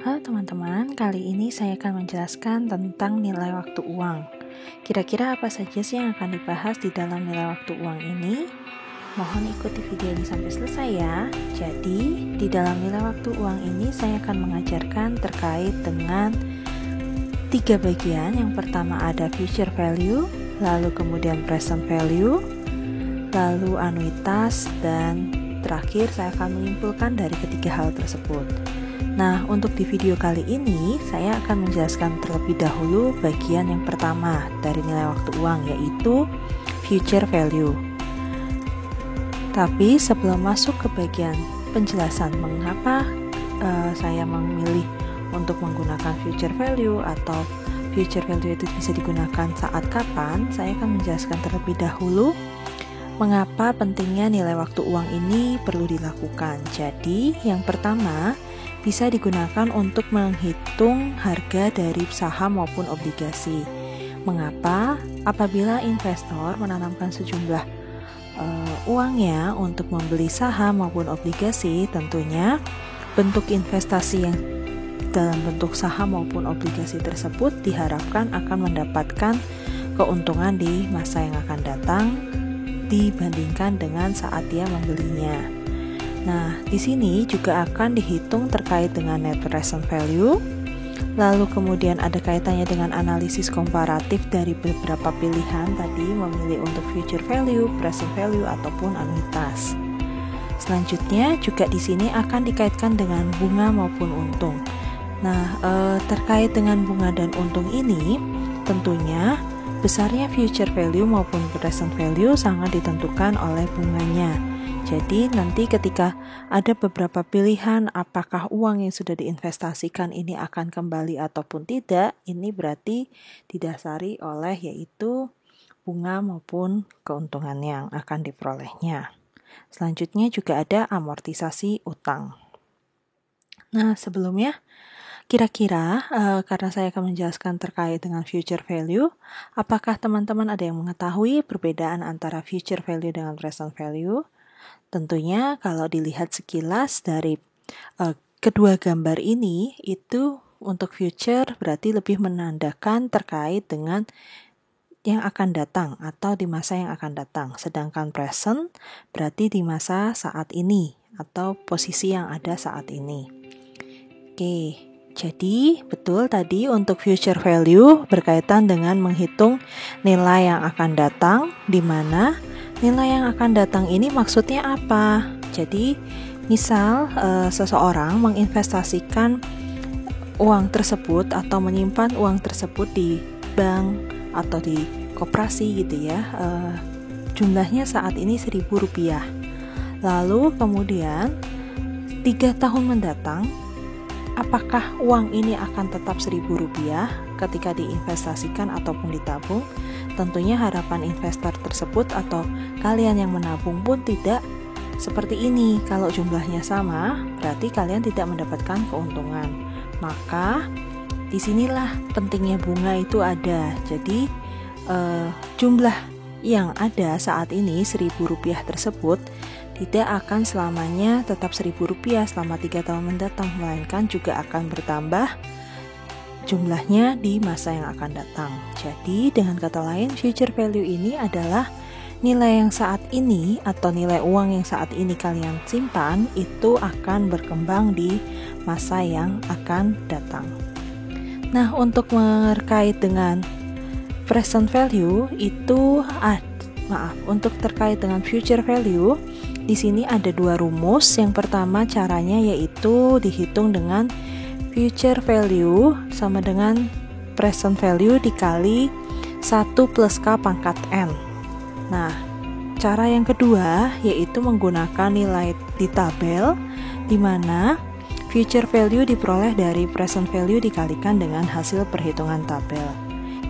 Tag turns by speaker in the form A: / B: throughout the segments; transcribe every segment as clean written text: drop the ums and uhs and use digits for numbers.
A: Halo teman-teman, kali ini saya akan menjelaskan tentang nilai waktu uang. Kira-kira apa saja sih yang akan dibahas di dalam nilai waktu uang ini? Mohon ikuti video ini sampai selesai ya. Jadi, di dalam nilai waktu uang ini saya akan mengajarkan terkait dengan 3 bagian. Yang pertama ada future value, lalu kemudian present value, lalu anuitas, dan terakhir saya akan menyimpulkan dari ketiga hal tersebut. Nah, untuk di video kali ini, saya akan menjelaskan terlebih dahulu bagian yang pertama dari nilai waktu uang, yaitu future value. Tapi sebelum masuk ke bagian penjelasan mengapa saya memilih untuk menggunakan future value atau future value itu bisa digunakan saat kapan, saya akan menjelaskan terlebih dahulu mengapa pentingnya nilai waktu uang ini perlu dilakukan. Jadi, yang pertama, bisa digunakan untuk menghitung harga dari saham maupun obligasi. Mengapa? Apabila investor menanamkan sejumlah uangnya untuk membeli saham maupun obligasi, tentunya bentuk investasi yang dalam bentuk saham maupun obligasi tersebut diharapkan akan mendapatkan keuntungan di masa yang akan datang dibandingkan dengan saat dia membelinya. Nah, di sini juga akan dihitung terkait dengan net present value, lalu kemudian ada kaitannya dengan analisis komparatif dari beberapa pilihan tadi, memilih untuk future value, present value, ataupun anuitas. Selanjutnya juga di sini akan dikaitkan dengan bunga maupun untung. Nah, terkait dengan bunga dan untung ini, tentunya besarnya future value maupun present value sangat ditentukan oleh bunganya. Jadi nanti ketika ada beberapa pilihan apakah uang yang sudah diinvestasikan ini akan kembali ataupun tidak, ini berarti didasari oleh yaitu bunga maupun keuntungan yang akan diperolehnya. Selanjutnya juga ada amortisasi utang. Nah, sebelumnya kira-kira karena saya akan menjelaskan terkait dengan future value, apakah teman-teman ada yang mengetahui perbedaan antara future value dengan present value? Tentunya kalau dilihat sekilas dari kedua gambar ini, itu untuk future berarti lebih menandakan terkait dengan yang akan datang atau di masa yang akan datang. Sedangkan present berarti di masa saat ini atau posisi yang ada saat ini. Oke, jadi betul tadi untuk future value berkaitan dengan menghitung nilai yang akan datang, di mana nilai yang akan datang ini maksudnya apa? Jadi, misal seseorang menginvestasikan uang tersebut atau menyimpan uang tersebut di bank atau di koperasi gitu ya, jumlahnya saat ini Rp1.000. Lalu kemudian 3 tahun mendatang, apakah uang ini akan tetap Rp1.000 ketika diinvestasikan ataupun ditabung? Tentunya harapan investor tersebut atau kalian yang menabung pun tidak seperti ini. Kalau jumlahnya sama, berarti kalian tidak mendapatkan keuntungan. Maka disinilah pentingnya bunga itu ada. Jadi jumlah yang ada saat ini Rp1.000 tersebut tidak akan selamanya tetap Rp1.000 selama 3 tahun mendatang, melainkan juga akan bertambah jumlahnya di masa yang akan datang. Jadi dengan kata lain, future value ini adalah nilai yang saat ini atau nilai uang yang saat ini kalian simpan itu akan berkembang di masa yang akan datang. Nah, untuk terkait dengan present value itu untuk terkait dengan future value di sini ada 2 rumus. Yang pertama caranya yaitu dihitung dengan future value sama dengan present value dikali 1 plus K pangkat N. Nah, cara yang kedua yaitu menggunakan nilai di tabel, di mana future value diperoleh dari present value dikalikan dengan hasil perhitungan tabel.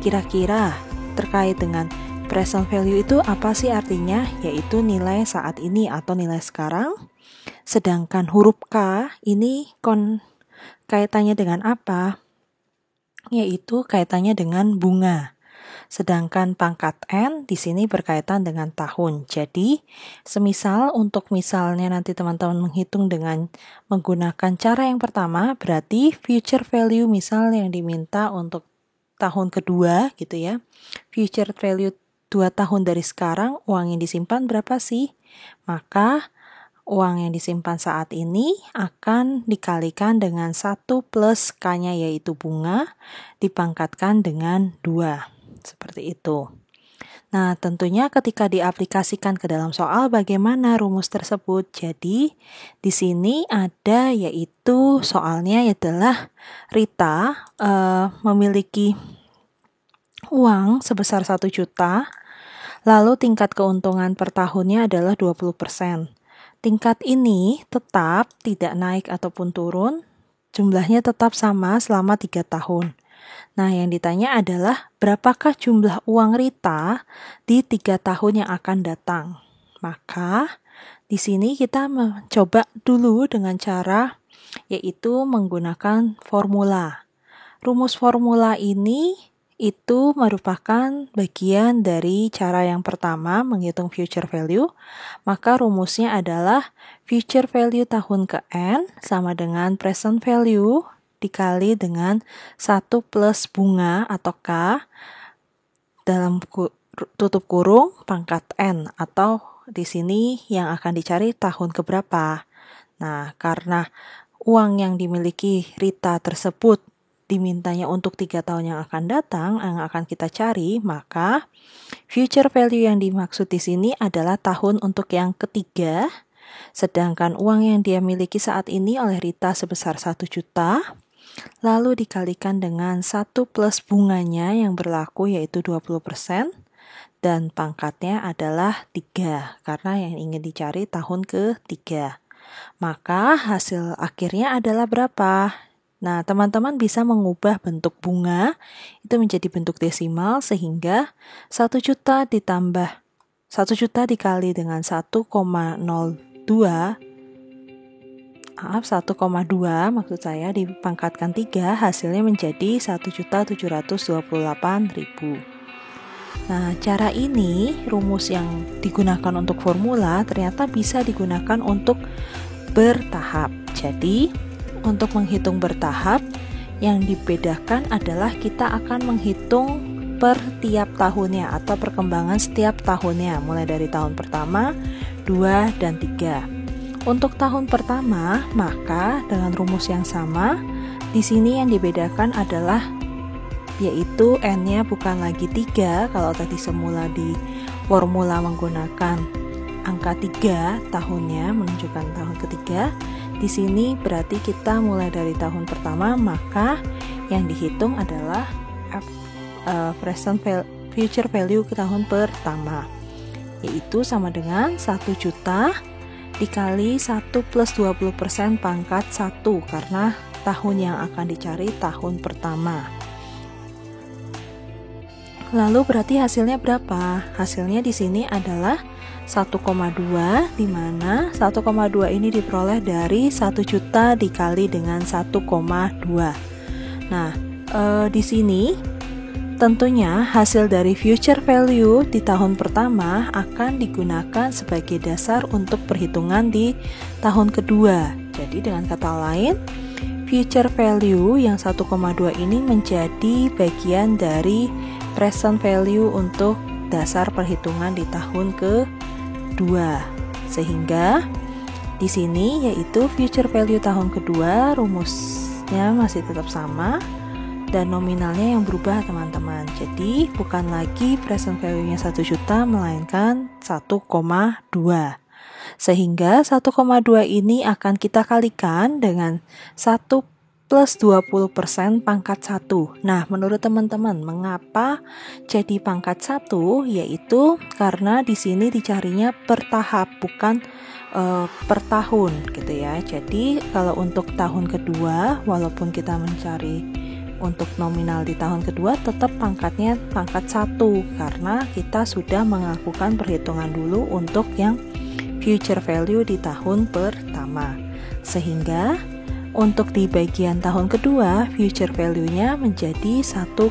A: Kira-kira terkait dengan present value itu apa sih artinya? Yaitu nilai saat ini atau nilai sekarang. Sedangkan huruf K ini kaitannya dengan apa? Yaitu kaitannya dengan bunga. Sedangkan pangkat N di sini berkaitan dengan tahun. Jadi, semisal untuk misalnya nanti teman-teman menghitung dengan menggunakan cara yang pertama, berarti future value misal yang diminta untuk tahun kedua gitu ya. Future value 2 tahun dari sekarang, uang yang disimpan berapa sih? Maka uang yang disimpan saat ini akan dikalikan dengan 1 plus K-nya yaitu bunga, dipangkatkan dengan 2. Seperti itu. Nah, tentunya ketika diaplikasikan ke dalam soal bagaimana rumus tersebut. Jadi, di sini ada yaitu soalnya adalah Rita memiliki uang sebesar 1 juta, lalu tingkat keuntungan per tahunnya adalah 20%. Tingkat ini tetap tidak naik ataupun turun, jumlahnya tetap sama selama 3 tahun. Nah, yang ditanya adalah berapakah jumlah uang Rita di 3 tahun yang akan datang. Maka, di sini kita mencoba dulu dengan cara yaitu menggunakan formula. Rumus formula ini itu merupakan bagian dari cara yang pertama menghitung future value, maka rumusnya adalah future value tahun ke N sama dengan present value dikali dengan 1 plus bunga atau K dalam tutup kurung pangkat N, atau di sini yang akan dicari tahun keberapa. Nah, karena uang yang dimiliki Rita tersebut dimintanya untuk 3 tahun yang akan datang, yang akan kita cari, maka future value yang dimaksud di sini adalah tahun untuk yang ketiga, sedangkan uang yang dia miliki saat ini oleh Rita sebesar 1 juta, lalu dikalikan dengan 1 plus bunganya yang berlaku yaitu 20%, dan pangkatnya adalah 3, karena yang ingin dicari tahun ketiga. Maka hasil akhirnya adalah berapa? Nah, teman-teman bisa mengubah bentuk bunga itu menjadi bentuk desimal sehingga 1 juta ditambah 1 juta dikali dengan 1,2 maksud saya dipangkatkan 3, hasilnya menjadi 1.728.000. Nah, cara ini rumus yang digunakan untuk formula ternyata bisa digunakan untuk bertahap. Jadi untuk menghitung bertahap, yang dibedakan adalah kita akan menghitung per tiap tahunnya atau perkembangan setiap tahunnya, mulai dari tahun pertama, 2, dan 3. Untuk tahun pertama, maka dengan rumus yang sama, di sini yang dibedakan adalah yaitu N-nya bukan lagi 3, kalau tadi semula di formula menggunakan angka 3 tahunnya menunjukkan tahun ketiga. Di sini berarti kita mulai dari tahun pertama, maka yang dihitung adalah future value ke tahun pertama, yaitu sama dengan 1 juta dikali 1 plus 20% pangkat 1, karena tahun yang akan dicari tahun pertama. Lalu berarti hasilnya berapa? Hasilnya di sini adalah 1,2, di mana 1,2 ini diperoleh dari 1 juta dikali dengan 1,2. Nah, di sini tentunya hasil dari future value di tahun pertama akan digunakan sebagai dasar untuk perhitungan di tahun kedua. Jadi dengan kata lain, future value yang 1,2 ini menjadi bagian dari present value untuk dasar perhitungan di tahun kedua. Sehingga di sini yaitu future value tahun kedua, rumusnya masih tetap sama dan nominalnya yang berubah, teman-teman. Jadi bukan lagi present value-nya 1 juta melainkan 1,2. Sehingga 1,2 ini akan kita kalikan dengan 1 plus 20% pangkat 1. Nah, menurut teman-teman, mengapa jadi pangkat 1? Yaitu karena di sini dicarinya per tahap, bukan per tahun gitu ya. Jadi, kalau untuk tahun kedua, walaupun kita mencari untuk nominal di tahun kedua, tetap pangkatnya pangkat 1, karena kita sudah melakukan perhitungan dulu untuk yang future value di tahun pertama. Sehingga untuk di bagian tahun kedua, future value-nya menjadi 1,4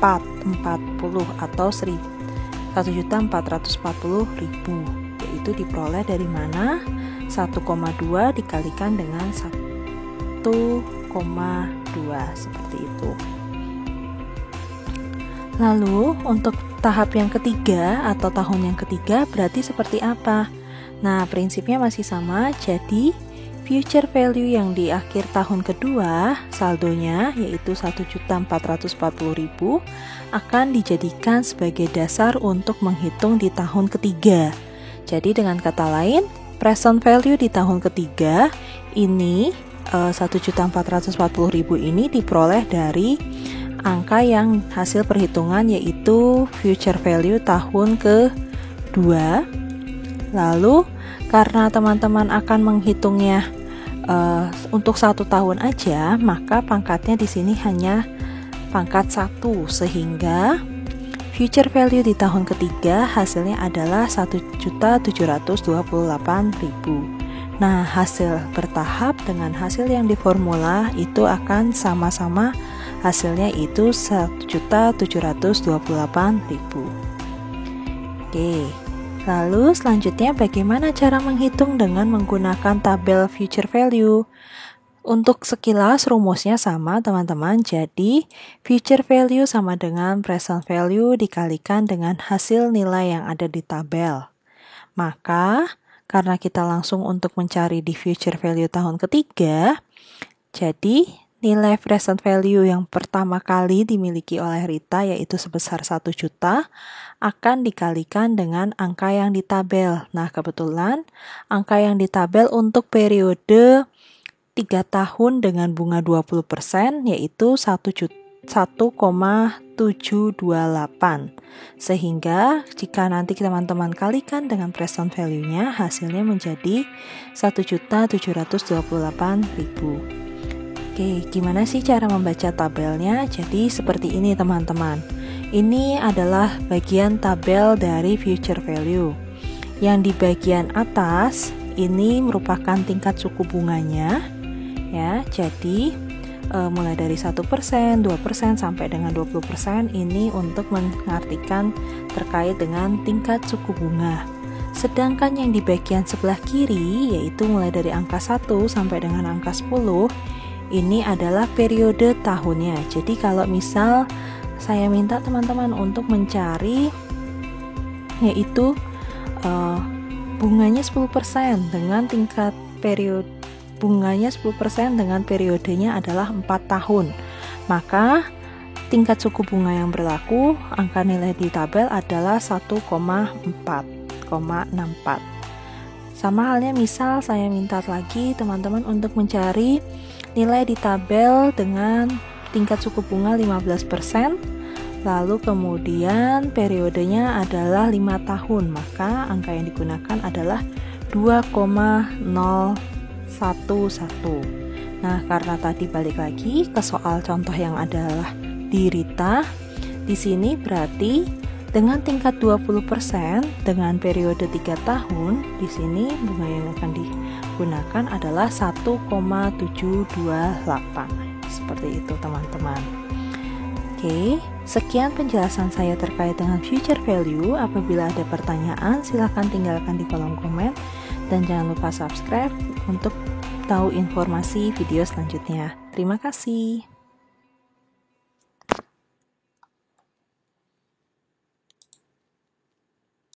A: atau 1.440.000, yaitu diperoleh dari mana? 1,2 dikalikan dengan 1,2 seperti itu. Lalu untuk tahap yang ketiga atau tahun yang ketiga berarti seperti apa? Nah, prinsipnya masih sama. Jadi future value yang di akhir tahun kedua saldonya yaitu 1.440.000 akan dijadikan sebagai dasar untuk menghitung di tahun ketiga. Jadi dengan kata lain, present value di tahun ketiga ini 1.440.000 ini diperoleh dari angka yang hasil perhitungan yaitu future value tahun kedua. Lalu karena teman-teman akan menghitungnya untuk 1 tahun aja, maka pangkatnya di sini hanya pangkat 1, sehingga future value di tahun ketiga hasilnya adalah 1.728.000. Nah, hasil bertahap dengan hasil yang diformula itu akan sama-sama hasilnya itu 1.728.000. Oke. Lalu selanjutnya bagaimana cara menghitung dengan menggunakan tabel future value? Untuk sekilas rumusnya sama teman-teman. Jadi future value sama dengan present value dikalikan dengan hasil nilai yang ada di tabel. Maka karena kita langsung untuk mencari di future value tahun ketiga, jadi nilai present value yang pertama kali dimiliki oleh Rita yaitu sebesar 1 juta akan dikalikan dengan angka yang di tabel. Nah, kebetulan angka yang di tabel untuk periode 3 tahun dengan bunga 20% yaitu 1,728. Sehingga jika nanti teman-teman kalikan dengan present value-nya, hasilnya menjadi 1.728.000. Oke, gimana sih cara membaca tabelnya? Jadi seperti ini teman-teman. Ini adalah bagian tabel dari future value. Yang di bagian atas ini merupakan tingkat suku bunganya, ya. Jadi mulai dari 1%, 2% sampai dengan 20% ini untuk mengartikan terkait dengan tingkat suku bunga. Sedangkan yang di bagian sebelah kiri yaitu mulai dari angka 1 sampai dengan angka 10 ini adalah periode tahunnya. Jadi kalau misal saya minta teman-teman untuk mencari yaitu bunganya 10% dengan tingkat periode bunganya 10% dengan periodenya adalah 4 tahun. Maka tingkat suku bunga yang berlaku angka nilai di tabel adalah 1,4,64. Sama halnya misal saya minta lagi teman-teman untuk mencari nilai di tabel dengan tingkat suku bunga 15%, lalu kemudian periodenya adalah 5 tahun, maka angka yang digunakan adalah 2,011. Nah, karena tadi balik lagi ke soal contoh yang adalah di Rita, di sini berarti dengan tingkat 20% dengan periode 3 tahun, di sini bunga yang akan digunakan adalah 1,728. Seperti itu teman-teman. Oke, sekian penjelasan saya terkait dengan future value. Apabila ada pertanyaan, silahkan tinggalkan di kolom komen. Dan jangan lupa subscribe untuk tahu informasi video selanjutnya. Terima kasih.